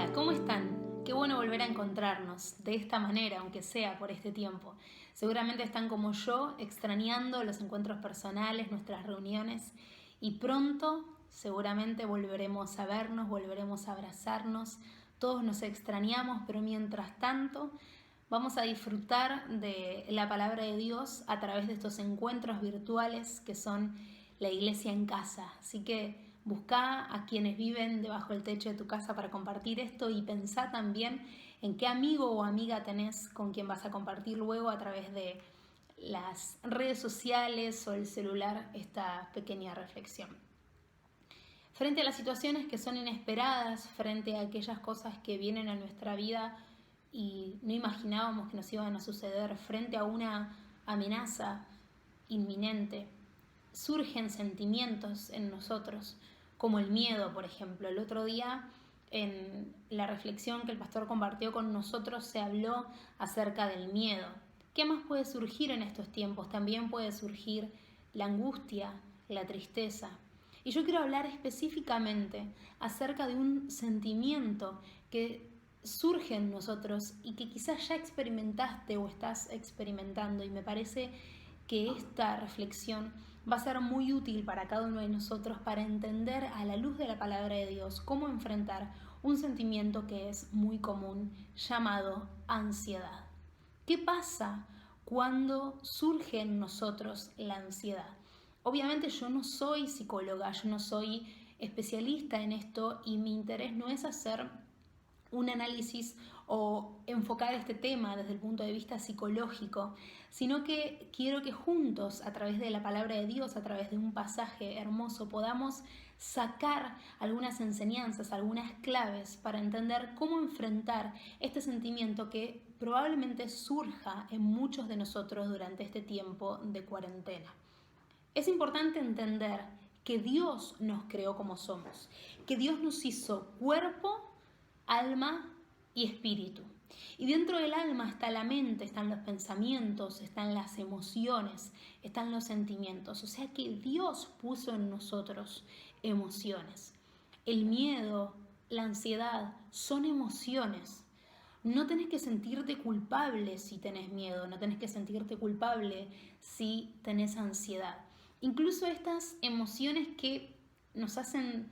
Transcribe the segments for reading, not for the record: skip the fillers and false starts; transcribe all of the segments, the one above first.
Hola, ¿cómo están? Qué bueno volver a encontrarnos de esta manera, aunque sea por este tiempo. Seguramente están como yo, extrañando los encuentros personales, nuestras reuniones, y pronto seguramente volveremos a vernos, volveremos a abrazarnos. Todos nos extrañamos, pero mientras tanto vamos a disfrutar de la palabra de Dios a través de estos encuentros virtuales que son la iglesia en casa. Así que busca a quienes viven debajo del techo de tu casa para compartir esto y pensá también en qué amigo o amiga tenés con quien vas a compartir luego a través de las redes sociales o el celular esta pequeña reflexión. Frente a las situaciones que son inesperadas, frente a aquellas cosas que vienen a nuestra vida y no imaginábamos que nos iban a suceder, frente a una amenaza inminente, surgen sentimientos en nosotros, como el miedo, por ejemplo. El otro día, en la reflexión que el pastor compartió con nosotros, se habló acerca del miedo. ¿Qué más puede surgir en estos tiempos? También puede surgir la angustia, la tristeza. Y yo quiero hablar específicamente acerca de un sentimiento que surge en nosotros y que quizás ya experimentaste o estás experimentando, y me parece que esta reflexión va a ser muy útil para cada uno de nosotros para entender a la luz de la palabra de Dios cómo enfrentar un sentimiento que es muy común llamado ansiedad. ¿Qué pasa cuando surge en nosotros la ansiedad? Obviamente yo no soy psicóloga, yo no soy especialista en esto y mi interés no es hacer un análisis o enfocar este tema desde el punto de vista psicológico, sino que quiero que juntos, a través de la palabra de Dios, a través de un pasaje hermoso, podamos sacar algunas enseñanzas, algunas claves para entender cómo enfrentar este sentimiento que probablemente surja en muchos de nosotros durante este tiempo de cuarentena. Es importante entender que Dios nos creó como somos, que Dios nos hizo cuerpo, alma y espíritu. Y dentro del alma está la mente, están los pensamientos, están las emociones, están los sentimientos. O sea que Dios puso en nosotros emociones. El miedo, la ansiedad son emociones. No tenés que sentirte culpable si tenés miedo, no tenés que sentirte culpable si tenés ansiedad. Incluso estas emociones que nos hacen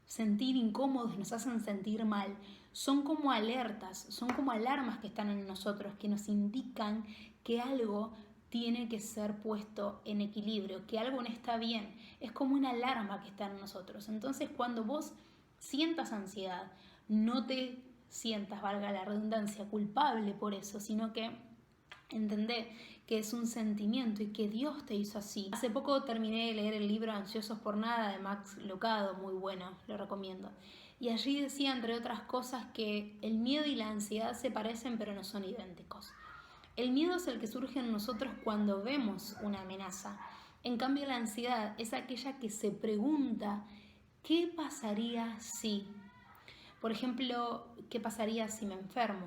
sentir incómodos, nos hacen sentir mal, son como alertas, son como alarmas que están en nosotros, que nos indican que algo tiene que ser puesto en equilibrio, que algo no está bien. Es como una alarma que está en nosotros. Entonces, cuando vos sientas ansiedad, no te sientas, valga la redundancia, culpable por eso, sino que entendé que es un sentimiento y que Dios te hizo así. Hace poco terminé de leer el libro Ansiosos por Nada de Max Lucado, muy bueno, lo recomiendo. Y allí decía, entre otras cosas, que el miedo y la ansiedad se parecen pero no son idénticos. El miedo es el que surge en nosotros cuando vemos una amenaza. En cambio, la ansiedad es aquella que se pregunta, ¿qué pasaría si? Por ejemplo, ¿qué pasaría si me enfermo?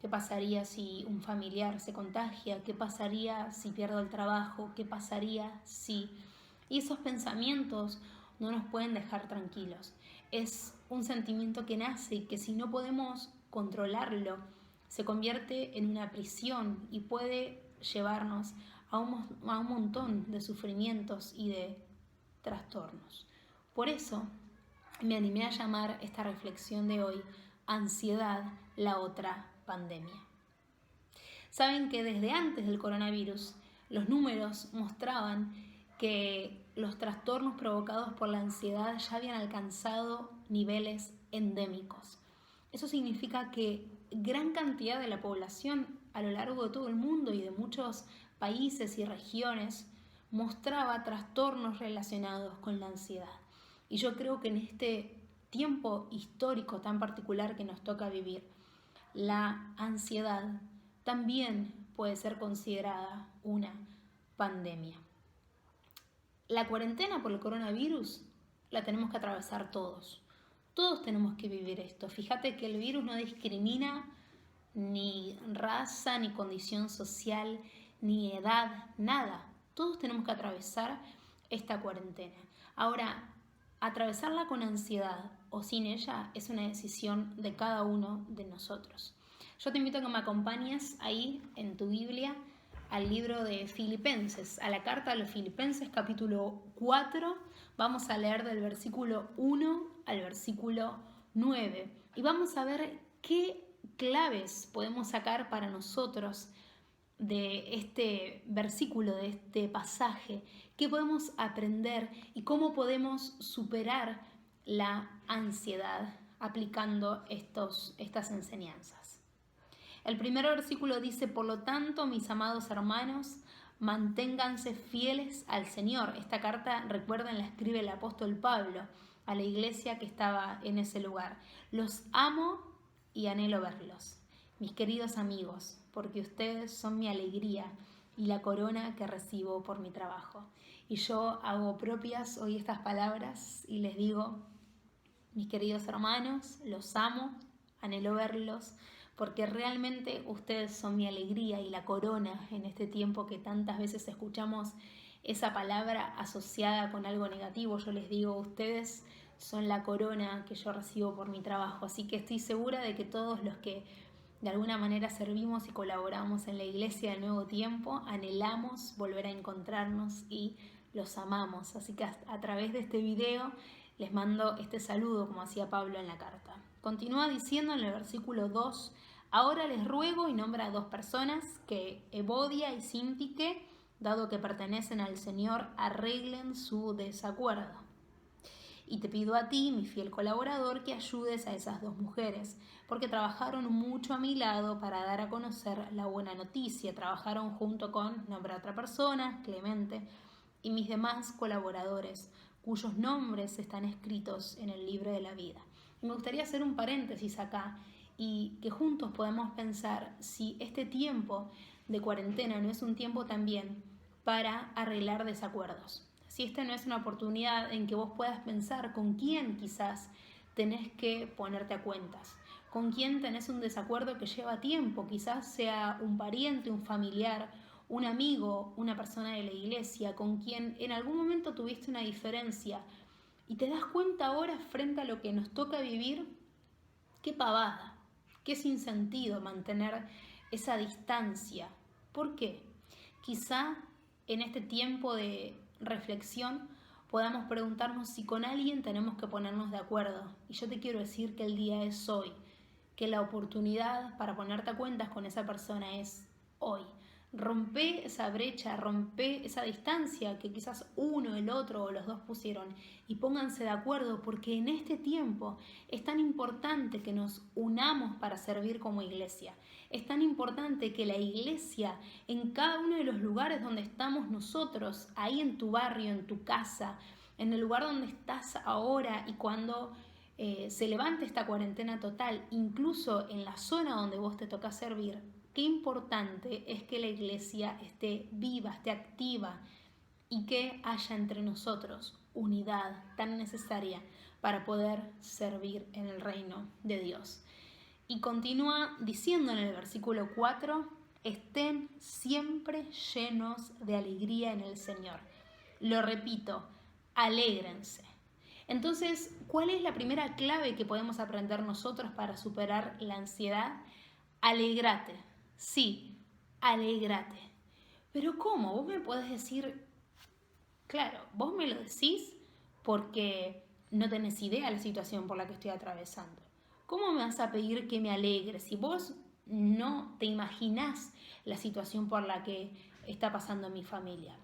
¿Qué pasaría si un familiar se contagia? ¿Qué pasaría si pierdo el trabajo? ¿Qué pasaría si? Y esos pensamientos no nos pueden dejar tranquilos. Es un sentimiento que nace y que si no podemos controlarlo, se convierte en una prisión y puede llevarnos a un montón de sufrimientos y de trastornos. Por eso me animé a llamar esta reflexión de hoy Ansiedad, la otra pandemia. Saben que desde antes del coronavirus los números mostraban que los trastornos provocados por la ansiedad ya habían alcanzado niveles endémicos. Eso significa que gran cantidad de la población a lo largo de todo el mundo y de muchos países y regiones mostraba trastornos relacionados con la ansiedad. Y yo creo que en este tiempo histórico tan particular que nos toca vivir, la ansiedad también puede ser considerada una pandemia. La cuarentena por el coronavirus la tenemos que atravesar todos. Todos tenemos que vivir esto. Fíjate que el virus no discrimina ni raza, ni condición social, ni edad, nada. Todos tenemos que atravesar esta cuarentena. Ahora, atravesarla con ansiedad o sin ella es una decisión de cada uno de nosotros. Yo te invito a que me acompañes ahí en tu Biblia al libro de Filipenses, a la carta a los Filipenses, capítulo 4. Vamos a leer del versículo 1 al versículo 9 y vamos a ver qué claves podemos sacar para nosotros de este versículo, de este pasaje, qué podemos aprender y cómo podemos superar la ansiedad aplicando estas enseñanzas. El primer versículo dice: por lo tanto, mis amados hermanos, manténganse fieles al Señor. Esta carta, recuerden, la escribe el apóstol Pablo a la iglesia que estaba en ese lugar. Los amo y anhelo verlos, mis queridos amigos, porque ustedes son mi alegría y la corona que recibo por mi trabajo. Y yo hago propias hoy estas palabras y les digo: mis queridos hermanos, los amo, anhelo verlos, porque realmente ustedes son mi alegría y la corona en este tiempo que tantas veces escuchamos esa palabra asociada con algo negativo. Yo les digo, ustedes son la corona que yo recibo por mi trabajo. Así que estoy segura de que todos los que de alguna manera servimos y colaboramos en la iglesia del Nuevo Tiempo, anhelamos volver a encontrarnos y los amamos. Así que a través de este video les mando este saludo como hacía Pablo en la carta. Continúa diciendo en el versículo 2: ahora les ruego, y nombra a dos personas, que Evodia y Síntique, dado que pertenecen al Señor, arreglen su desacuerdo. Y te pido a ti, mi fiel colaborador, que ayudes a esas dos mujeres, porque trabajaron mucho a mi lado para dar a conocer la buena noticia. Trabajaron junto con, nombra a otra persona, Clemente, y mis demás colaboradores, cuyos nombres están escritos en el libro de la vida. Y me gustaría hacer un paréntesis acá y que juntos podamos pensar si este tiempo de cuarentena no es un tiempo también para arreglar desacuerdos. Si esta no es una oportunidad en que vos puedas pensar con quién quizás tenés que ponerte a cuentas, con quién tenés un desacuerdo que lleva tiempo, quizás sea un pariente, un familiar, un amigo, una persona de la iglesia, con quien en algún momento tuviste una diferencia y te das cuenta ahora frente a lo que nos toca vivir, qué pavada, qué sinsentido mantener esa distancia. ¿Por qué? Quizá en este tiempo de reflexión podamos preguntarnos si con alguien tenemos que ponernos de acuerdo. Y yo te quiero decir que el día es hoy, que la oportunidad para ponerte a cuentas con esa persona es hoy. Rompe esa brecha, rompe esa distancia que quizás uno, el otro o los dos pusieron y pónganse de acuerdo, porque en este tiempo es tan importante que nos unamos para servir como iglesia. Es tan importante que la iglesia, en cada uno de los lugares donde estamos nosotros, ahí en tu barrio, en tu casa, en el lugar donde estás ahora y cuando se levante esta cuarentena total, incluso en la zona donde vos te toca servir, qué importante es que la iglesia esté viva, esté activa y que haya entre nosotros unidad tan necesaria para poder servir en el reino de Dios. Y continúa diciendo en el versículo 4: estén siempre llenos de alegría en el Señor. Lo repito, alégrense. Entonces, ¿cuál es la primera clave que podemos aprender nosotros para superar la ansiedad? Alégrate. Sí, alégrate. Pero ¿cómo? Vos me podés decir, claro, vos me lo decís porque no tenés idea de la situación por la que estoy atravesando. ¿Cómo me vas a pedir que me alegre si vos no te imaginás la situación por la que está pasando mi familia?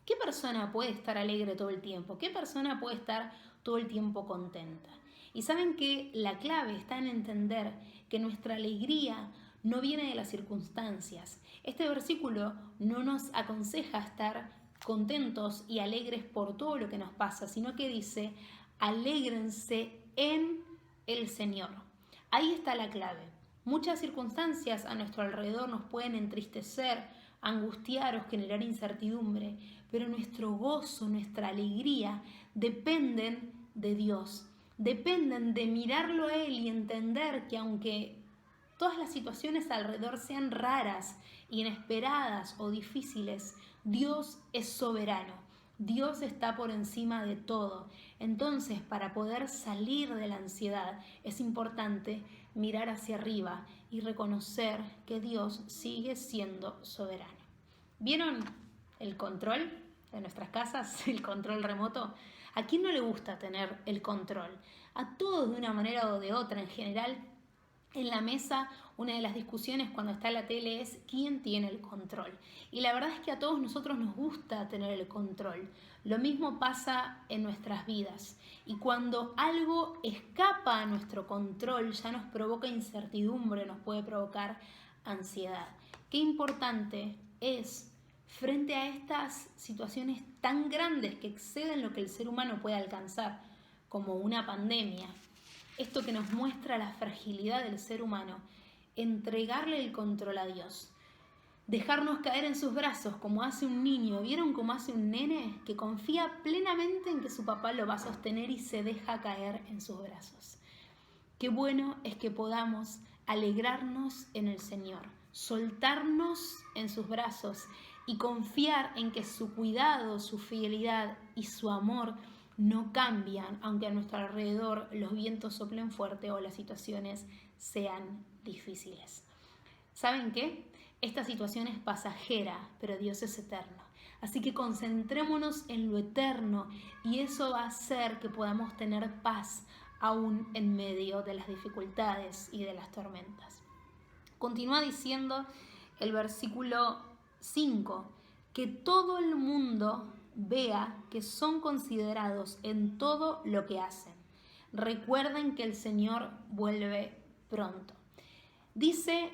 ¿Qué persona puede estar alegre todo el tiempo? ¿Qué persona puede estar todo el tiempo contenta? Y saben que la clave está en entender que nuestra alegría no viene de las circunstancias. Este versículo no nos aconseja estar contentos y alegres por todo lo que nos pasa, sino que dice: alégrense en el Señor. Ahí está la clave. Muchas circunstancias a nuestro alrededor nos pueden entristecer, angustiar o generar incertidumbre, pero nuestro gozo, nuestra alegría dependen de Dios, dependen de mirarlo a Él y entender que aunque todas las situaciones alrededor sean raras, inesperadas o difíciles, Dios es soberano. Dios está por encima de todo. Entonces, para poder salir de la ansiedad, es importante mirar hacia arriba y reconocer que Dios sigue siendo soberano. ¿Vieron el control de nuestras casas? El control remoto. ¿A quién no le gusta tener el control? A todos de una manera o de otra. En general, en la mesa, una de las discusiones cuando está la tele es quién tiene el control. Y la verdad es que a todos nosotros nos gusta tener el control. Lo mismo pasa en nuestras vidas. Y cuando algo escapa a nuestro control, ya nos provoca incertidumbre, nos puede provocar ansiedad. Qué importante es, frente a estas situaciones tan grandes que exceden lo que el ser humano puede alcanzar, como una pandemia, esto que nos muestra la fragilidad del ser humano, entregarle el control a Dios. Dejarnos caer en sus brazos como hace un niño. ¿Vieron cómo hace un nene que confía plenamente en que su papá lo va a sostener y se deja caer en sus brazos? Qué bueno es que podamos alegrarnos en el Señor, soltarnos en sus brazos y confiar en que su cuidado, su fidelidad y su amor no cambian, aunque a nuestro alrededor los vientos soplen fuerte o las situaciones sean difíciles. ¿Saben qué? Esta situación es pasajera, pero Dios es eterno. Así que concentrémonos en lo eterno y eso va a hacer que podamos tener paz aún en medio de las dificultades y de las tormentas. Continúa diciendo el versículo 5, que todo el mundo vea que son considerados en todo lo que hacen. Recuerden que el Señor vuelve pronto. Dice,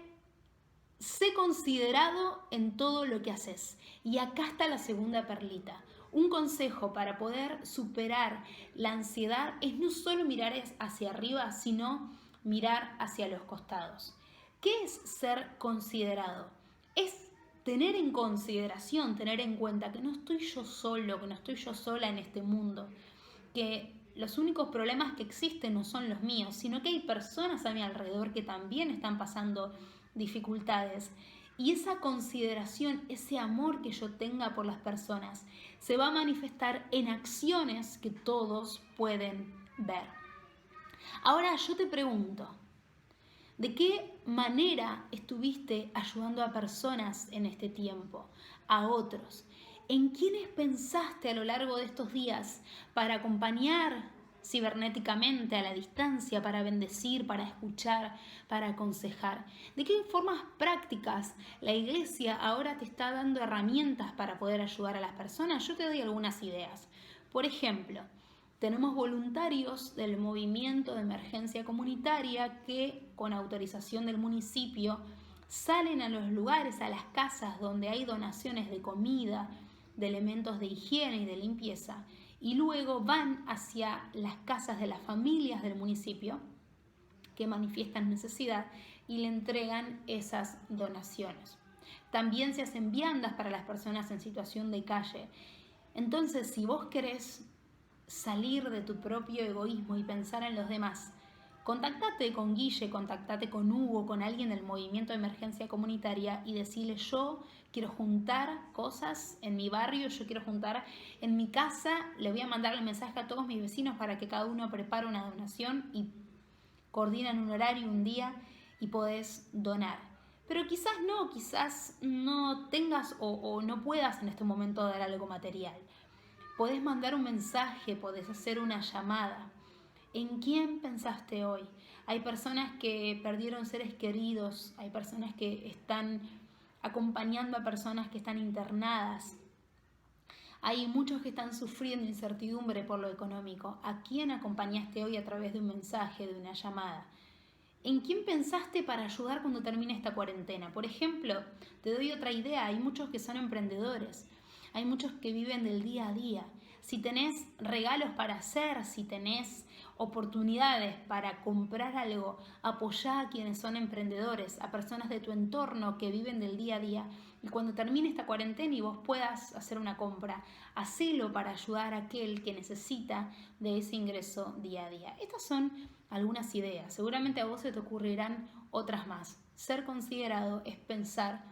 sé considerado en todo lo que haces. Y acá está la segunda perlita. Un consejo para poder superar la ansiedad es no solo mirar hacia arriba, sino mirar hacia los costados. ¿Qué es ser considerado? Es tener en consideración, tener en cuenta que no estoy yo solo, que no estoy yo sola en este mundo, que los únicos problemas que existen no son los míos, sino que hay personas a mi alrededor que también están pasando dificultades. Y esa consideración, ese amor que yo tenga por las personas, se va a manifestar en acciones que todos pueden ver. Ahora yo te pregunto, ¿de qué manera estuviste ayudando a personas en este tiempo, a otros? ¿En quiénes pensaste a lo largo de estos días para acompañar cibernéticamente a la distancia, para bendecir, para escuchar, para aconsejar? ¿De qué formas prácticas la iglesia ahora te está dando herramientas para poder ayudar a las personas? Yo te doy algunas ideas. Por ejemplo, tenemos voluntarios del movimiento de emergencia comunitaria que, con autorización del municipio, salen a los lugares, a las casas donde hay donaciones de comida, de elementos de higiene y de limpieza, y luego van hacia las casas de las familias del municipio que manifiestan necesidad y le entregan esas donaciones. También se hacen viandas para las personas en situación de calle. Entonces, si vos querés salir de tu propio egoísmo y pensar en los demás, contactate con Guille, contactate con Hugo, con alguien del movimiento de emergencia comunitaria y decirle: yo quiero juntar cosas en mi barrio, yo quiero juntar en mi casa, le voy a mandar el mensaje a todos mis vecinos para que cada uno prepare una donación y coordinan un horario, un día y podés donar. Pero quizás no tengas o no puedas en este momento dar algo material. Podés mandar un mensaje, podés hacer una llamada. ¿En quién pensaste hoy? Hay personas que perdieron seres queridos, hay personas que están acompañando a personas que están internadas. Hay muchos que están sufriendo incertidumbre por lo económico. ¿A quién acompañaste hoy a través de un mensaje, de una llamada? ¿En quién pensaste para ayudar cuando termine esta cuarentena? Por ejemplo, te doy otra idea. Hay muchos que son emprendedores. Hay muchos que viven del día a día. Si tenés regalos para hacer, si tenés oportunidades para comprar algo, apoyá a quienes son emprendedores, a personas de tu entorno que viven del día a día. Y cuando termine esta cuarentena y vos puedas hacer una compra, hacelo para ayudar a aquel que necesita de ese ingreso día a día. Estas son algunas ideas. Seguramente a vos se te ocurrirán otras más. Ser considerado es pensar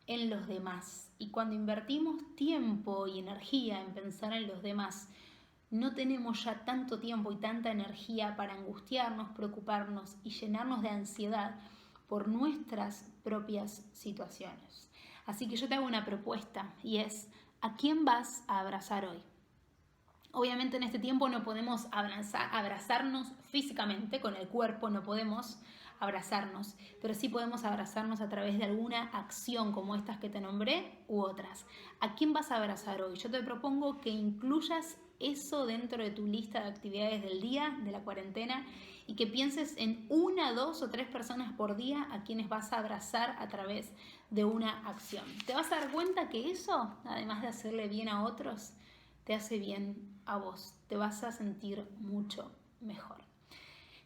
en los demás. Y cuando invertimos tiempo y energía en pensar en los demás, no tenemos ya tanto tiempo y tanta energía para angustiarnos, preocuparnos y llenarnos de ansiedad por nuestras propias situaciones. Así que yo te hago una propuesta y es, ¿a quién vas a abrazar hoy? Obviamente en este tiempo no podemos abrazarnos físicamente, con el cuerpo no podemos abrazarnos, pero sí podemos abrazarnos a través de alguna acción como estas que te nombré u otras. ¿A quién vas a abrazar hoy? Yo te propongo que incluyas eso dentro de tu lista de actividades del día, de la cuarentena, y que pienses en 1, 2 o 3 personas por día a quienes vas a abrazar a través de una acción. Te vas a dar cuenta que eso, además de hacerle bien a otros, te hace bien a vos, te vas a sentir mucho mejor.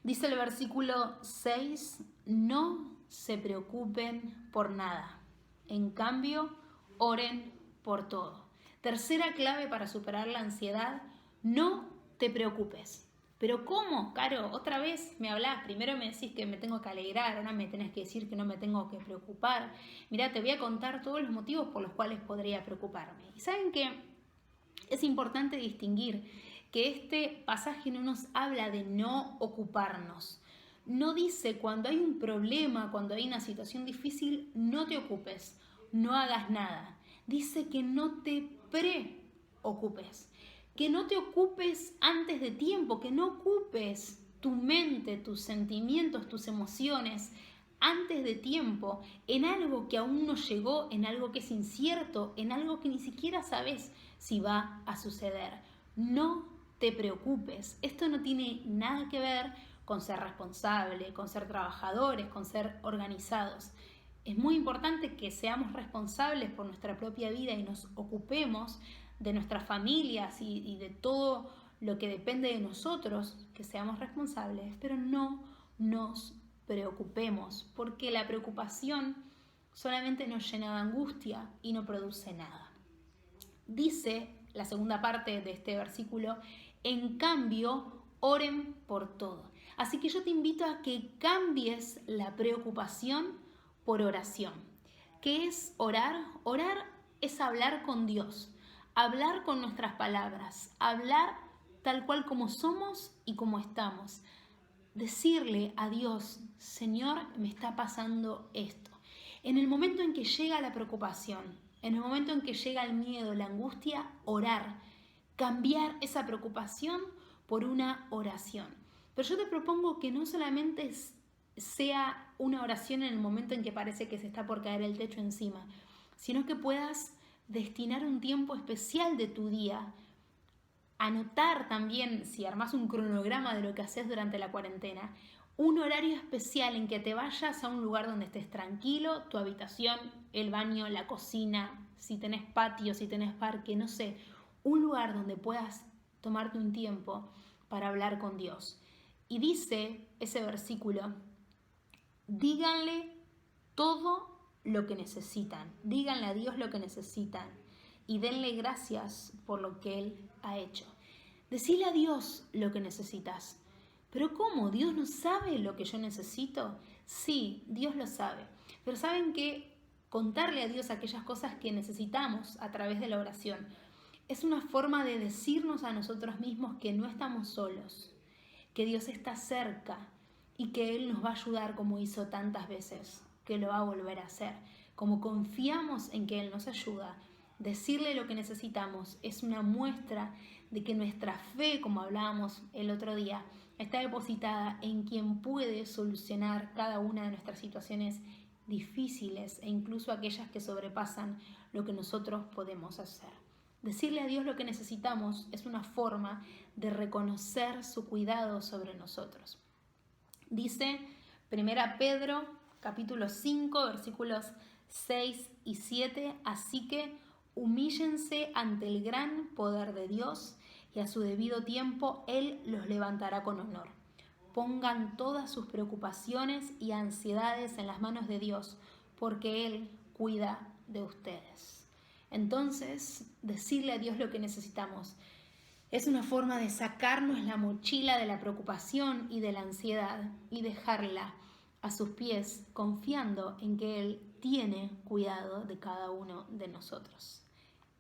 Dice el versículo 6, no se preocupen por nada, en cambio, oren por todo. Tercera clave para superar la ansiedad, no te preocupes. ¿Pero cómo? Caro, otra vez me hablás, primero me decís que me tengo que alegrar, ahora me tenés que decir que no me tengo que preocupar. Mirá, te voy a contar todos los motivos por los cuales podría preocuparme. ¿Y saben qué? Es importante distinguir que este pasaje no nos habla de no ocuparnos. No dice cuando hay un problema, cuando hay una situación difícil, no te ocupes, no hagas nada. Dice que no te preocupes, que no te ocupes antes de tiempo, que no ocupes tu mente, tus sentimientos, tus emociones antes de tiempo en algo que aún no llegó, en algo que es incierto, en algo que ni siquiera sabes si va a suceder. No te preocupes. Esto no tiene nada que ver con ser responsable, con ser trabajadores, con ser organizados. Es muy importante que seamos responsables por nuestra propia vida y nos ocupemos de nuestras familias y de todo lo que depende de nosotros, que seamos responsables, pero no nos preocupemos, porque la preocupación solamente nos llena de angustia y no produce nada. Dice la segunda parte de este versículo, en cambio, oren por todo. Así que yo te invito a que cambies la preocupación por oración. ¿Qué es orar? Orar es hablar con Dios, hablar con nuestras palabras, hablar tal cual como somos y como estamos. Decirle a Dios, Señor, me está pasando esto. En el momento en que llega la preocupación, en el momento en que llega el miedo, la angustia, orar, cambiar esa preocupación por una oración. Pero yo te propongo que no solamente sea una oración en el momento en que parece que se está por caer el techo encima, sino que puedas destinar un tiempo especial de tu día, anotar también, si armás un cronograma de lo que haces durante la cuarentena, un horario especial en que te vayas a un lugar donde estés tranquilo, tu habitación, el baño, la cocina, si tenés patio, si tenés parque, no sé, un lugar donde puedas tomarte un tiempo para hablar con Dios. Y dice ese versículo, díganle todo lo que necesitan, díganle a Dios lo que necesitan y denle gracias por lo que Él ha hecho. Decile a Dios lo que necesitas. ¿Pero cómo? ¿Dios no sabe lo que yo necesito? Sí, Dios lo sabe. Pero ¿saben qué? Contarle a Dios aquellas cosas que necesitamos a través de la oración es una forma de decirnos a nosotros mismos que no estamos solos, que Dios está cerca y que Él nos va a ayudar como hizo tantas veces, que lo va a volver a hacer. Como confiamos en que Él nos ayuda, decirle lo que necesitamos es una muestra de que nuestra fe, como hablábamos el otro día, está depositada en quien puede solucionar cada una de nuestras situaciones difíciles e incluso aquellas que sobrepasan lo que nosotros podemos hacer. Decirle a Dios lo que necesitamos es una forma de reconocer su cuidado sobre nosotros. Dice 1 Pedro capítulo 5 versículos 6 y 7, así que humíllense ante el gran poder de Dios y a su debido tiempo Él los levantará con honor. Pongan todas sus preocupaciones y ansiedades en las manos de Dios, porque Él cuida de ustedes. Entonces, decirle a Dios lo que necesitamos es una forma de sacarnos la mochila de la preocupación y de la ansiedad y dejarla a sus pies, confiando en que Él tiene cuidado de cada uno de nosotros.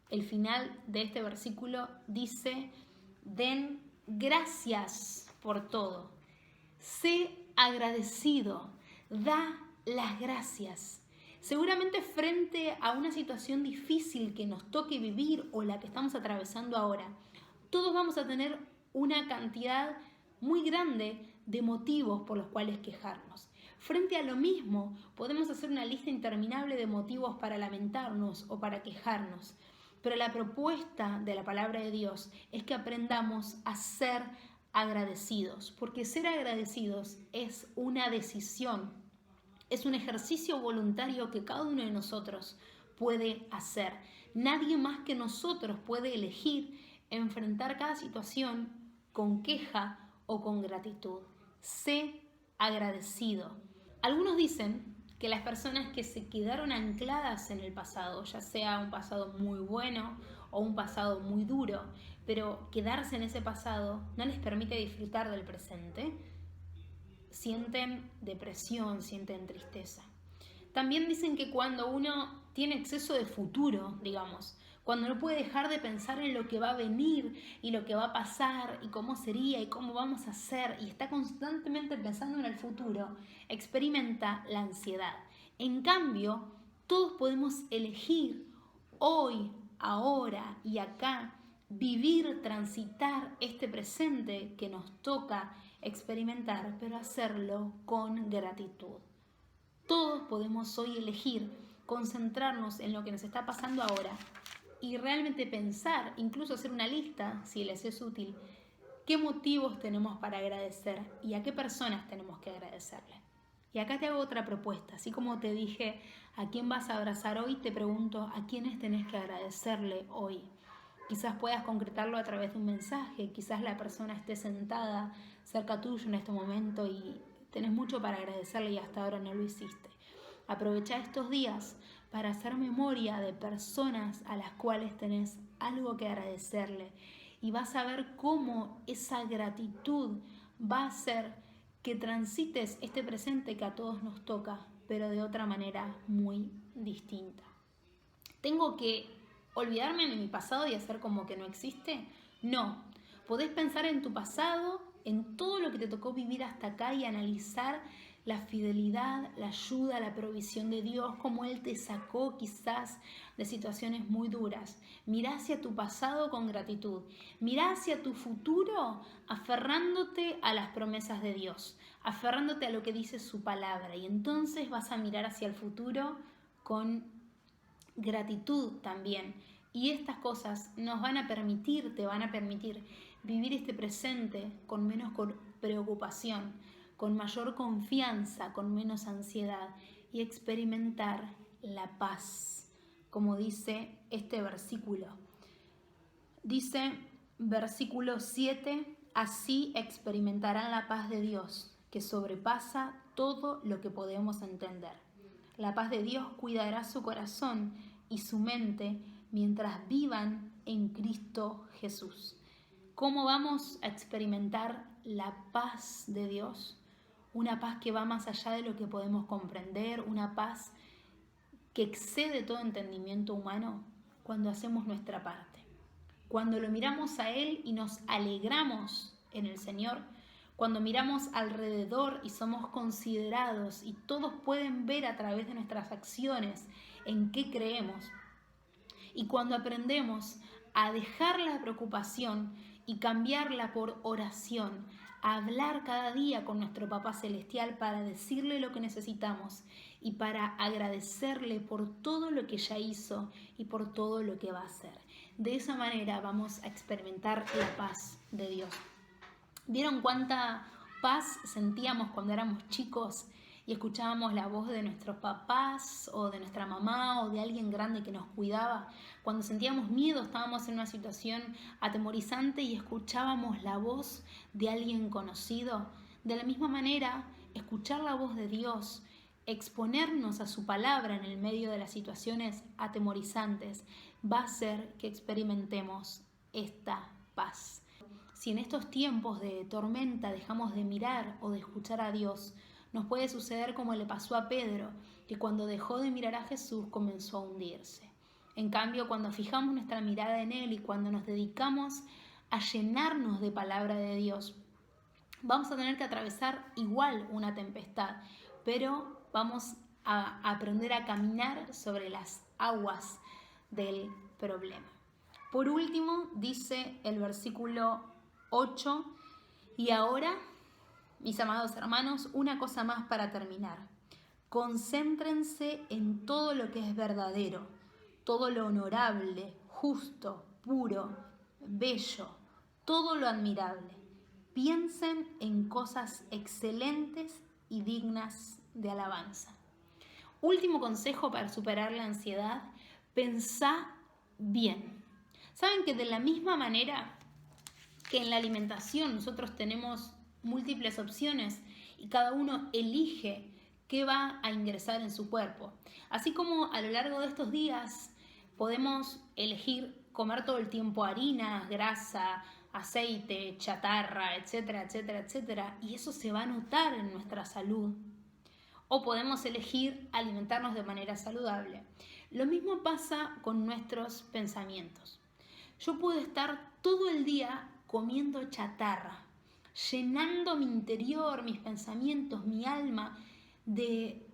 El final de este versículo dice: den gracias por todo. Sé agradecido, da las gracias. Seguramente frente a una situación difícil que nos toque vivir o la que estamos atravesando ahora, todos vamos a tener una cantidad muy grande de motivos por los cuales quejarnos. Frente a lo mismo, podemos hacer una lista interminable de motivos para lamentarnos o para quejarnos. Pero la propuesta de la palabra de Dios es que aprendamos a ser agradecidos, porque ser agradecidos es una decisión, es un ejercicio voluntario que cada uno de nosotros puede hacer. Nadie más que nosotros puede elegir enfrentar cada situación con queja o con gratitud. Sé agradecido. Algunos dicen que las personas que se quedaron ancladas en el pasado, ya sea un pasado muy bueno o un pasado muy duro, pero quedarse en ese pasado no les permite disfrutar del presente, sienten depresión, sienten tristeza. También dicen que cuando uno tiene exceso de futuro, digamos, cuando no puede dejar de pensar en lo que va a venir y lo que va a pasar y cómo sería y cómo vamos a hacer y está constantemente pensando en el futuro, experimenta la ansiedad. En cambio, todos podemos elegir hoy, ahora y acá, vivir, transitar este presente que nos toca experimentar, pero hacerlo con gratitud. Todos podemos hoy elegir concentrarnos en lo que nos está pasando ahora y realmente pensar, incluso hacer una lista, si les es útil, qué motivos tenemos para agradecer y a qué personas tenemos que agradecerle. Y acá te hago otra propuesta, así como te dije a quién vas a abrazar hoy, te pregunto a quiénes tenés que agradecerle hoy. Quizás puedas concretarlo a través de un mensaje, quizás la persona esté sentada cerca tuyo en este momento y tenés mucho para agradecerle y hasta ahora no lo hiciste. Aprovecha estos días para hacer memoria de personas a las cuales tenés algo que agradecerle y vas a ver cómo esa gratitud va a hacer que transites este presente que a todos nos toca, pero de otra manera muy distinta. ¿Tengo que olvidarme de mi pasado y hacer como que no existe? No. Podés pensar en tu pasado, en todo lo que te tocó vivir hasta acá y analizar la fidelidad, la ayuda, la provisión de Dios, cómo Él te sacó quizás de situaciones muy duras. Mirá hacia tu pasado con gratitud. Mirá hacia tu futuro aferrándote a las promesas de Dios, aferrándote a lo que dice su palabra. Y entonces vas a mirar hacia el futuro con gratitud también. Y estas cosas nos van a permitir, te van a permitir vivir este presente con menos preocupación, con mayor confianza, con menos ansiedad y experimentar la paz, como dice este versículo. Dice, versículo 7, así experimentarán la paz de Dios, que sobrepasa todo lo que podemos entender. La paz de Dios cuidará su corazón y su mente mientras vivan en Cristo Jesús. ¿Cómo vamos a experimentar la paz de Dios? Una paz que va más allá de lo que podemos comprender, una paz que excede todo entendimiento humano cuando hacemos nuestra parte. Cuando lo miramos a Él y nos alegramos en el Señor, cuando miramos alrededor y somos considerados y todos pueden ver a través de nuestras acciones en qué creemos, y cuando aprendemos a dejar la preocupación y cambiarla por oración, a hablar cada día con nuestro Papá Celestial para decirle lo que necesitamos y para agradecerle por todo lo que ya hizo y por todo lo que va a hacer. De esa manera vamos a experimentar la paz de Dios. ¿Vieron cuánta paz sentíamos cuando éramos chicos y escuchábamos la voz de nuestros papás o de nuestra mamá o de alguien grande que nos cuidaba? Cuando sentíamos miedo, estábamos en una situación atemorizante y escuchábamos la voz de alguien conocido. De la misma manera, escuchar la voz de Dios, exponernos a su palabra en el medio de las situaciones atemorizantes, va a hacer que experimentemos esta paz. Si en estos tiempos de tormenta dejamos de mirar o de escuchar a Dios, nos puede suceder como le pasó a Pedro, que cuando dejó de mirar a Jesús comenzó a hundirse. En cambio, cuando fijamos nuestra mirada en Él y cuando nos dedicamos a llenarnos de palabra de Dios, vamos a tener que atravesar igual una tempestad, pero vamos a aprender a caminar sobre las aguas del problema. Por último, dice el versículo 8, y ahora, mis amados hermanos, una cosa más para terminar. Concéntrense en todo lo que es verdadero, todo lo honorable, justo, puro, bello, todo lo admirable. Piensen en cosas excelentes y dignas de alabanza. Último consejo para superar la ansiedad: pensá bien. ¿Saben que de la misma manera que en la alimentación nosotros tenemos múltiples opciones y cada uno elige qué va a ingresar en su cuerpo? Así como a lo largo de estos días podemos elegir comer todo el tiempo harina, grasa, aceite, chatarra, etcétera, etcétera, etcétera, y eso se va a notar en nuestra salud. O podemos elegir alimentarnos de manera saludable. Lo mismo pasa con nuestros pensamientos. Yo puedo estar todo el día comiendo chatarra, llenando mi interior, mis pensamientos, mi alma de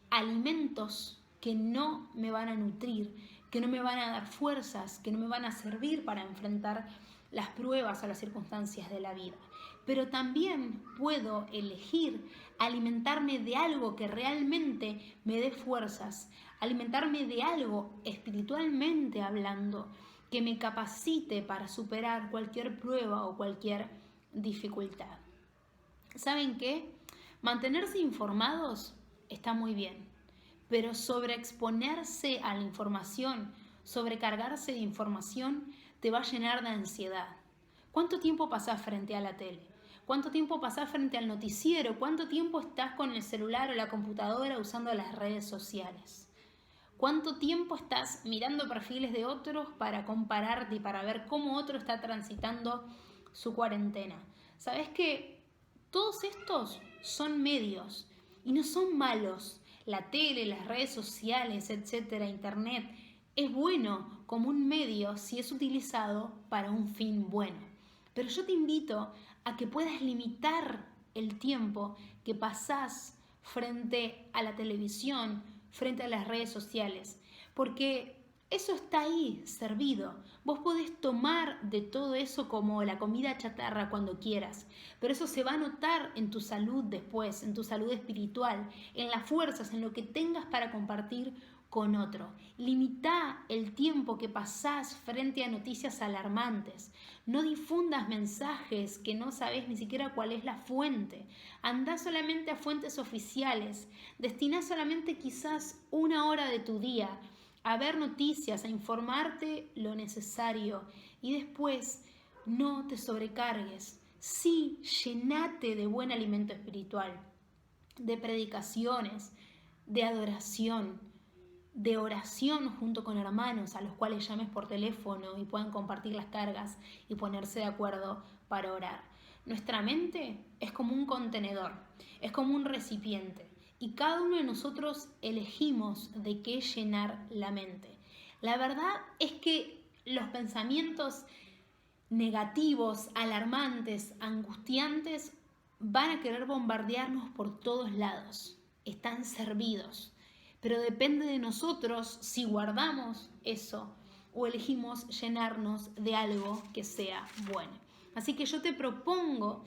alimentos que no me van a nutrir, que no me van a dar fuerzas, que no me van a servir para enfrentar las pruebas o las circunstancias de la vida. Pero también puedo elegir alimentarme de algo que realmente me dé fuerzas, alimentarme de algo espiritualmente hablando, que me capacite para superar cualquier prueba o cualquier dificultad. ¿Saben qué? Mantenerse informados está muy bien, pero sobreexponerse a la información, sobrecargarse de información, te va a llenar de ansiedad. ¿Cuánto tiempo pasás frente a la tele? ¿Cuánto tiempo pasás frente al noticiero? ¿Cuánto tiempo estás con el celular o la computadora usando las redes sociales? ¿Cuánto tiempo estás mirando perfiles de otros para compararte y para ver cómo otro está transitando su cuarentena? ¿Sabes que todos estos son medios y no son malos? La tele, las redes sociales, etcétera, internet, es bueno como un medio si es utilizado para un fin bueno. Pero yo te invito a que puedas limitar el tiempo que pasás frente a la televisión, frente a las redes sociales, porque eso está ahí, servido. Vos podés tomar de todo eso como la comida chatarra cuando quieras, pero eso se va a notar en tu salud después, en tu salud espiritual, en las fuerzas, en lo que tengas para compartir con otro. Limita el tiempo que pasás frente a noticias alarmantes. No difundas mensajes que no sabes ni siquiera cuál es la fuente. Andá solamente a fuentes oficiales. Destina solamente quizás 1 hora de tu día a ver noticias, a informarte lo necesario y después no te sobrecargues. Sí, llenate de buen alimento espiritual, de predicaciones, de adoración, de oración junto con hermanos a los cuales llames por teléfono y puedan compartir las cargas y ponerse de acuerdo para orar. Nuestra mente es como un contenedor, es como un recipiente y cada uno de nosotros elegimos de qué llenar la mente. La verdad es que los pensamientos negativos, alarmantes, angustiantes van a querer bombardearnos por todos lados. Están servidos. Pero depende de nosotros si guardamos eso o elegimos llenarnos de algo que sea bueno. Así que yo te propongo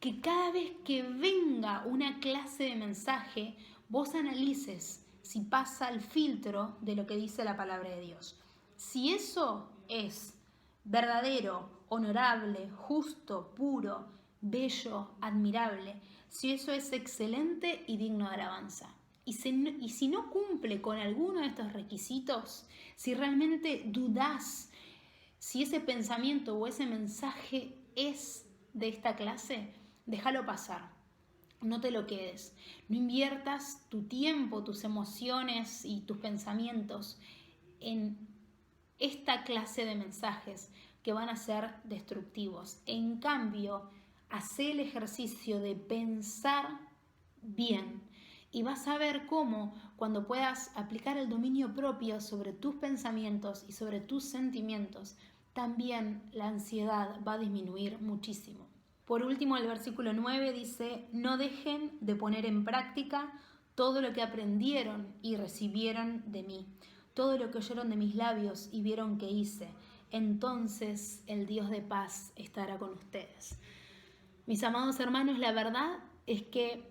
que cada vez que venga una clase de mensaje, vos analices si pasa el filtro de lo que dice la palabra de Dios. Si eso es verdadero, honorable, justo, puro, bello, admirable, si eso es excelente y digno de alabanza. Y si no cumple con alguno de estos requisitos, si realmente dudás si ese pensamiento o ese mensaje es de esta clase, déjalo pasar. No te lo quedes. No inviertas tu tiempo, tus emociones y tus pensamientos en esta clase de mensajes que van a ser destructivos. En cambio, haz el ejercicio de pensar bien Y vas a ver cómo, cuando puedas aplicar el dominio propio sobre tus pensamientos y sobre tus sentimientos, también la ansiedad va a disminuir muchísimo. Por último, el versículo 9 dice: no dejen de poner en práctica todo lo que aprendieron y recibieron de mí, todo lo que oyeron de mis labios y vieron que hice. Entonces el Dios de paz estará con ustedes. Mis amados hermanos, la verdad es que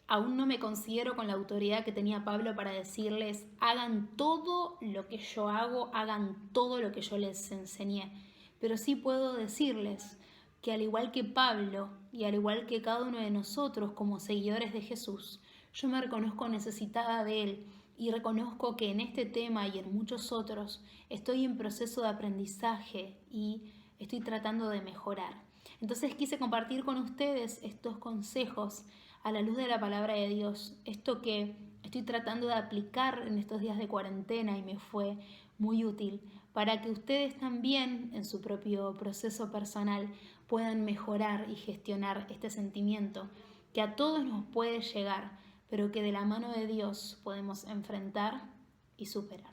aún no me considero con la autoridad que tenía Pablo para decirles: hagan todo lo que yo hago, hagan todo lo que yo les enseñé. Pero sí puedo decirles que al igual que Pablo y al igual que cada uno de nosotros como seguidores de Jesús, yo me reconozco necesitada de Él y reconozco que en este tema y en muchos otros estoy en proceso de aprendizaje y estoy tratando de mejorar. Entonces quise compartir con ustedes estos consejos a la luz de la palabra de Dios, esto que estoy tratando de aplicar en estos días de cuarentena y me fue muy útil para que ustedes también en su propio proceso personal puedan mejorar y gestionar este sentimiento que a todos nos puede llegar, pero que de la mano de Dios podemos enfrentar y superar.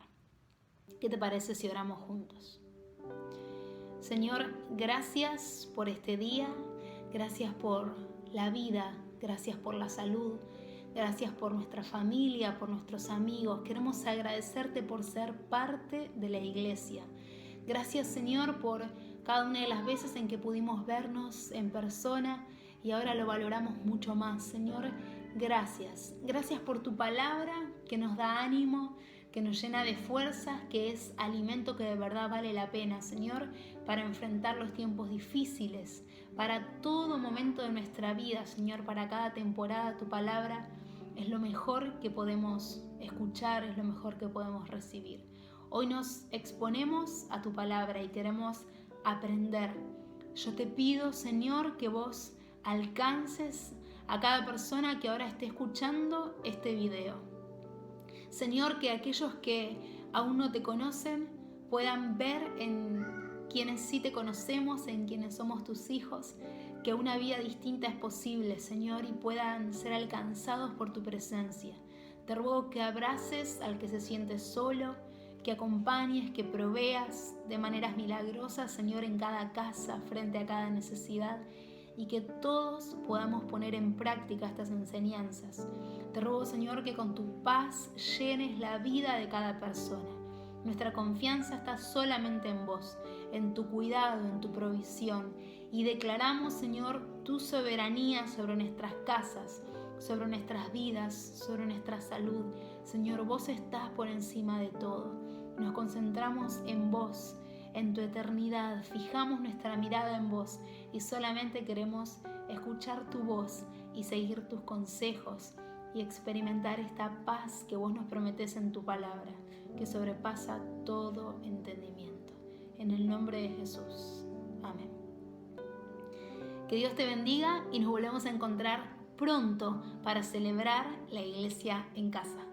¿Qué te parece si oramos juntos? Señor, gracias por este día, gracias por la vida, gracias por la salud, gracias por nuestra familia, por nuestros amigos. Queremos agradecerte por ser parte de la iglesia. Gracias, Señor, por cada una de las veces en que pudimos vernos en persona y ahora lo valoramos mucho más. Señor, gracias. Gracias por tu palabra que nos da ánimo, que nos llena de fuerzas, que es alimento que de verdad vale la pena, Señor, para enfrentar los tiempos difíciles, para todo momento de nuestra vida, Señor, para cada temporada. Tu palabra es lo mejor que podemos escuchar, es lo mejor que podemos recibir. Hoy nos exponemos a tu palabra y queremos aprender. Yo te pido, Señor, que vos alcances a cada persona que ahora esté escuchando este video. Señor, que aquellos que aún no te conocen puedan ver en quienes sí te conocemos, en quienes somos tus hijos, que una vida distinta es posible, Señor, y puedan ser alcanzados por tu presencia. Te ruego que abraces al que se siente solo, que acompañes, que proveas de maneras milagrosas, Señor, en cada casa, frente a cada necesidad, y que todos podamos poner en práctica estas enseñanzas. Te ruego, Señor, que con tu paz llenes la vida de cada persona. Nuestra confianza está solamente en vos, en tu cuidado, en tu provisión, y declaramos, Señor, tu soberanía sobre nuestras casas, sobre nuestras vidas, sobre nuestra salud. Señor, vos estás por encima de todo. Nos concentramos en vos, en tu eternidad, fijamos nuestra mirada en vos y solamente queremos escuchar tu voz y seguir tus consejos y experimentar esta paz que vos nos prometés en tu palabra, que sobrepasa todo entendimiento. En el nombre de Jesús. Amén. Que Dios te bendiga y nos volvemos a encontrar pronto para celebrar la iglesia en casa.